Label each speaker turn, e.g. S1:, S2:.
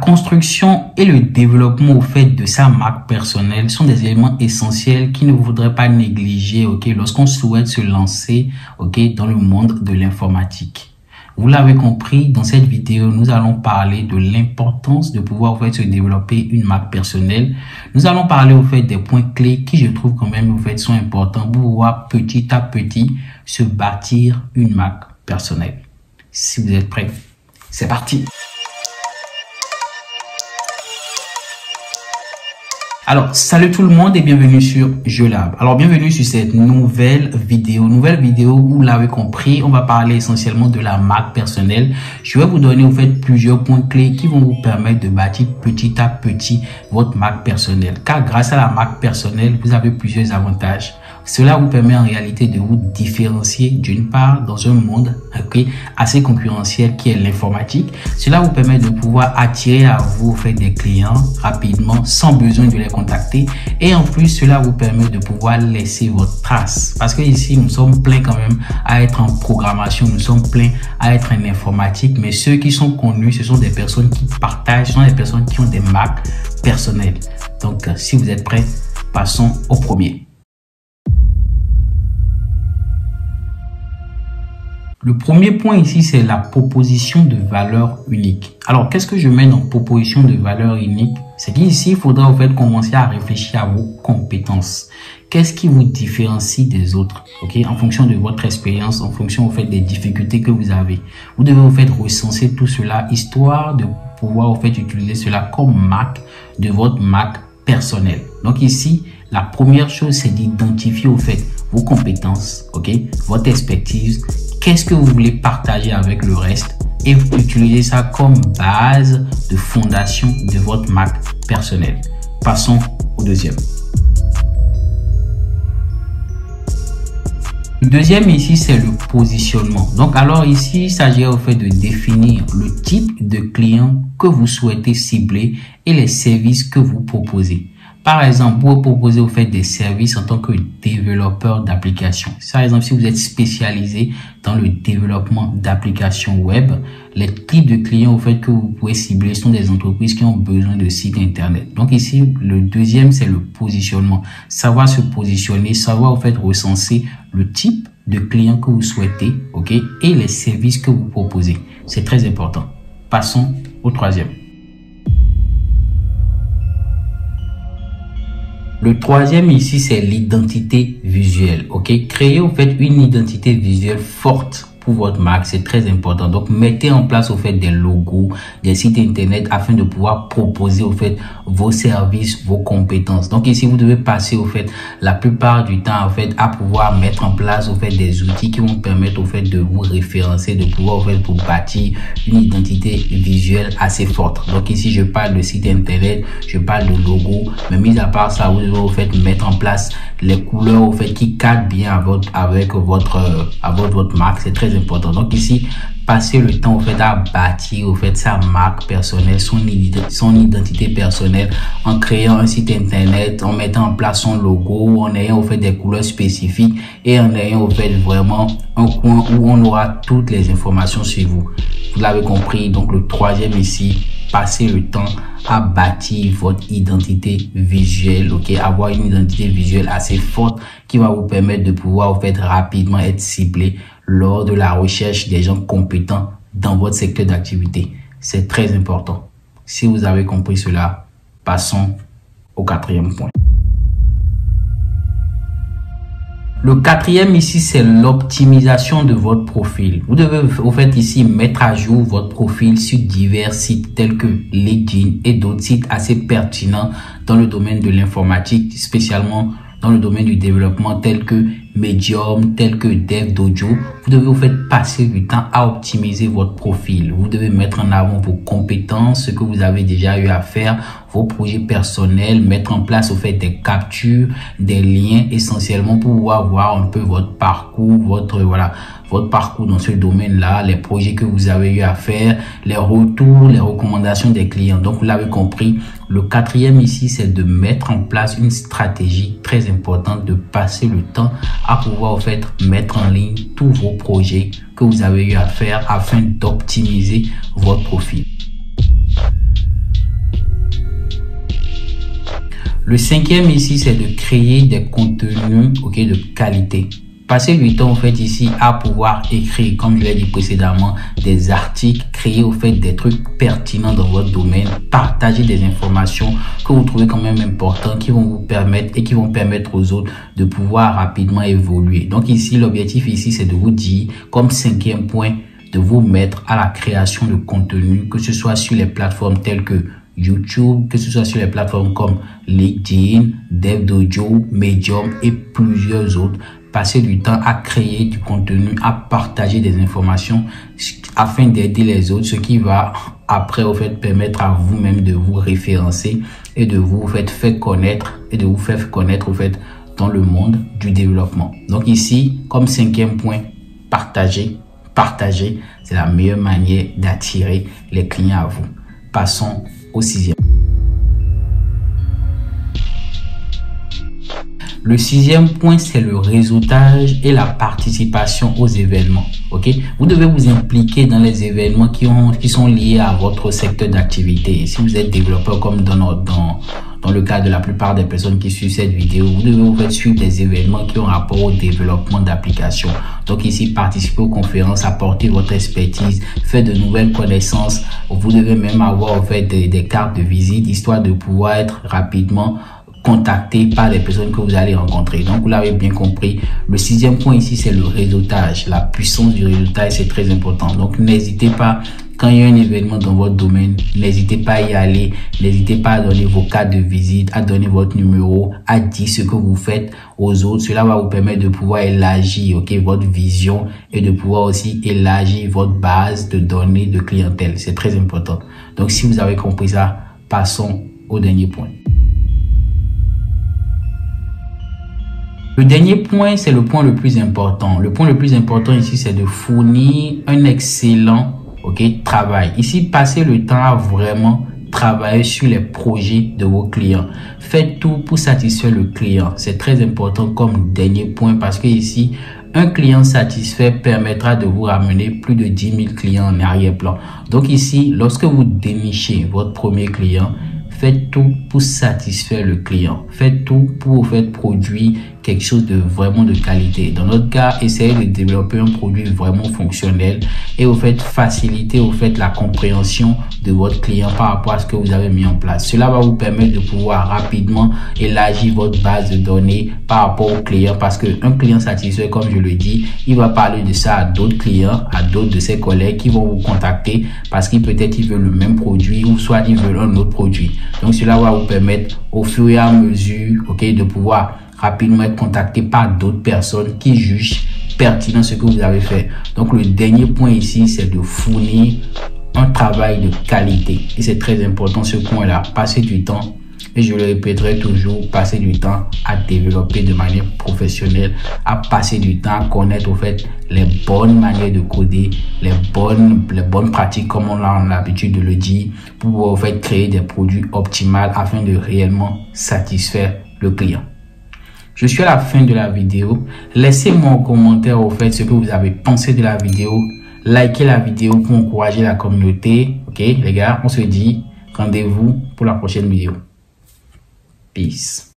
S1: construction et le développement au fait de sa marque personnelle sont des éléments essentiels qu'il ne faudrait pas négliger, lorsqu'on souhaite se lancer, dans le monde de l'informatique. Vous l'avez compris, dans cette vidéo, nous allons parler de l'importance de pouvoir se développer une marque personnelle. Nous allons parler des points clés qui, je trouve quand même sont importants pour pouvoir petit à petit se bâtir une marque personnelle. Si vous êtes prêts, c'est parti. Alors, salut tout le monde et bienvenue sur JeuxLab. Alors, bienvenue sur cette nouvelle vidéo où vous l'avez compris, on va parler essentiellement de la marque personnelle. Je vais vous donner plusieurs points clés qui vont vous permettre de bâtir petit à petit votre marque personnelle. Car grâce à la marque personnelle, vous avez plusieurs avantages. Cela vous permet en réalité de vous différencier d'une part dans un monde assez concurrentiel qui est l'informatique. Cela vous permet de pouvoir attirer à vous des clients rapidement sans besoin de les contacter. Et en plus, cela vous permet de pouvoir laisser votre trace. Parce que ici, nous sommes pleins quand même à être en programmation, nous sommes pleins à être en informatique. Mais ceux qui sont connus, ce sont des personnes qui partagent, ce sont des personnes qui ont des marques personnelles. Donc, si vous êtes prêts, passons au premier. Le premier point ici, c'est la proposition de valeur unique. Alors, qu'est-ce que je mets dans proposition de valeur unique? C'est qu'ici, il faudra commencer à réfléchir à vos compétences. Qu'est-ce qui vous différencie des autres? En fonction de votre expérience, en fonction des difficultés que vous avez. Vous devez recenser tout cela, histoire de pouvoir utiliser cela comme marque de votre marque personnelle. Donc ici, la première chose, c'est d'identifier vos compétences, votre expertise. Qu'est-ce que vous voulez partager avec le reste et vous utilisez ça comme base de fondation de votre marque personnelle. Passons au deuxième. Le deuxième ici, c'est le positionnement. Donc, alors ici, il s'agit de définir le type de client que vous souhaitez cibler et les services que vous proposez. Par exemple, vous proposez des services en tant que développeur d'applications. Par exemple, si vous êtes spécialisé dans le développement d'applications web, les types de clients que vous pouvez cibler sont des entreprises qui ont besoin de sites internet. Donc ici, le deuxième, c'est le positionnement. Savoir se positionner, savoir recenser le type de client que vous souhaitez, et les services que vous proposez. C'est très important. Passons au troisième. Le troisième ici, c'est l'identité visuelle. Créer une identité visuelle forte pour votre marque, c'est très important. Donc, mettez en place des logos, des sites internet afin de pouvoir proposer vos services, vos compétences. Donc ici, vous devez passer la plupart du temps à pouvoir mettre en place des outils qui vont permettre de vous référencer, de pouvoir vous bâtir une identité visuelle assez forte. Donc ici, je parle de site internet, je parle de logo, mais mis à part ça, vous devez mettre en place les couleurs qui cadrent bien avec votre marque. C'est très important. Donc ici, passer le temps à bâtir sa marque personnelle, son identité personnelle, en créant un site internet, en mettant en place son logo, en ayant des couleurs spécifiques et en ayant vraiment un coin où on aura toutes les informations sur vous. Vous l'avez compris. Donc le troisième ici, passer le temps à bâtir votre identité visuelle, avoir une identité visuelle assez forte qui va vous permettre de pouvoir rapidement être ciblé lors de la recherche des gens compétents dans votre secteur d'activité. C'est très important. Si vous avez compris cela, passons au quatrième point. Le quatrième ici, c'est l'optimisation de votre profil. Vous devez ici mettre à jour votre profil sur divers sites tels que LinkedIn et d'autres sites assez pertinents dans le domaine de l'informatique, spécialement dans le domaine du développement tel que Medium, tel que Dev Dojo. Vous devez passer du temps à optimiser votre profil. Vous devez mettre en avant vos compétences, ce que vous avez déjà eu à faire, vos projets personnels, mettre en place des captures, des liens essentiellement pour pouvoir voir un peu votre parcours, votre parcours dans ce domaine-là, les projets que vous avez eu à faire, les retours, les recommandations des clients. Donc, vous l'avez compris, le quatrième ici, c'est de mettre en place une stratégie très importante, de passer le temps à pouvoir mettre en ligne tous vos projets que vous avez eu à faire afin d'optimiser votre profil. Le cinquième ici, c'est de créer des contenus, ok, de qualité. Passez du temps, en fait, ici, à pouvoir écrire, comme je l'ai dit précédemment, des articles, créer, au fait, des trucs pertinents dans votre domaine, partager des informations que vous trouvez quand même importantes, qui vont vous permettre et qui vont permettre aux autres de pouvoir rapidement évoluer. Donc ici, l'objectif ici, c'est de vous dire, comme cinquième point, de vous mettre à la création de contenu, que ce soit sur les plateformes telles que YouTube, que ce soit sur les plateformes comme LinkedIn, DevDojo, Medium et plusieurs autres. Passer du temps à créer du contenu, à partager des informations afin d'aider les autres, ce qui va après au fait permettre à vous-même de vous référencer et de vous faire connaître au fait dans le monde du développement. Donc ici, comme cinquième point, partager, c'est la meilleure manière d'attirer les clients à vous. Passons au sixième. Le sixième point, c'est le réseautage et la participation aux événements. Ok, vous devez vous impliquer dans les événements qui sont liés à votre secteur d'activité. Si vous êtes développeur, comme dans le cas de la plupart des personnes qui suivent cette vidéo, vous devez vous faire suivre des événements qui ont rapport au développement d'applications. Donc ici, participer aux conférences, apporter votre expertise, faire de nouvelles connaissances. Vous devez même avoir en fait des cartes de visite, histoire de pouvoir être rapidement contacté par les personnes que vous allez rencontrer. Donc, vous l'avez bien compris. Le sixième point ici, c'est le réseautage. La puissance du réseautage, c'est très important. Donc, n'hésitez pas, quand il y a un événement dans votre domaine, n'hésitez pas à y aller. N'hésitez pas à donner vos cartes de visite, à donner votre numéro, à dire ce que vous faites aux autres. Cela va vous permettre de pouvoir élargir, ok, votre vision et de pouvoir aussi élargir votre base de données de clientèle. C'est très important. Donc, si vous avez compris ça, passons au dernier point. Le dernier point, c'est le point le plus important. Le point le plus important ici, c'est de fournir un excellent travail. Ici, passez le temps à vraiment travailler sur les projets de vos clients. Faites tout pour satisfaire le client. C'est très important comme dernier point parce que ici, un client satisfait permettra de vous ramener plus de 10 000 clients en arrière-plan. Donc ici, lorsque vous dénichez votre premier client, faites tout pour satisfaire le client. Faites tout pour produire quelque chose de vraiment de qualité. Dans notre cas, essayez de développer un produit vraiment fonctionnel et faciliter la compréhension de votre client par rapport à ce que vous avez mis en place. Cela va vous permettre de pouvoir rapidement élargir votre base de données par rapport au client parce qu'un client satisfait, comme je le dis, il va parler de ça à d'autres clients, à d'autres de ses collègues qui vont vous contacter parce qu'ils peut-être ils veulent le même produit ou soit ils veulent un autre produit. Donc cela va vous permettre au fur et à mesure de pouvoir rapidement être contacté par d'autres personnes qui jugent pertinent ce que vous avez fait. Donc le dernier point ici, c'est de fournir un travail de qualité. Et c'est très important ce point-là. Passer du temps, et je le répéterai toujours, passer du temps à développer de manière professionnelle, à passer du temps à connaître les bonnes manières de coder, les bonnes pratiques comme on a l'habitude de le dire, pour créer des produits optimaux afin de réellement satisfaire le client. Je suis à la fin de la vidéo. Laissez-moi en commentaire ce que vous avez pensé de la vidéo. Likez la vidéo pour encourager la communauté. Ok les gars, on se dit rendez-vous pour la prochaine vidéo. Peace.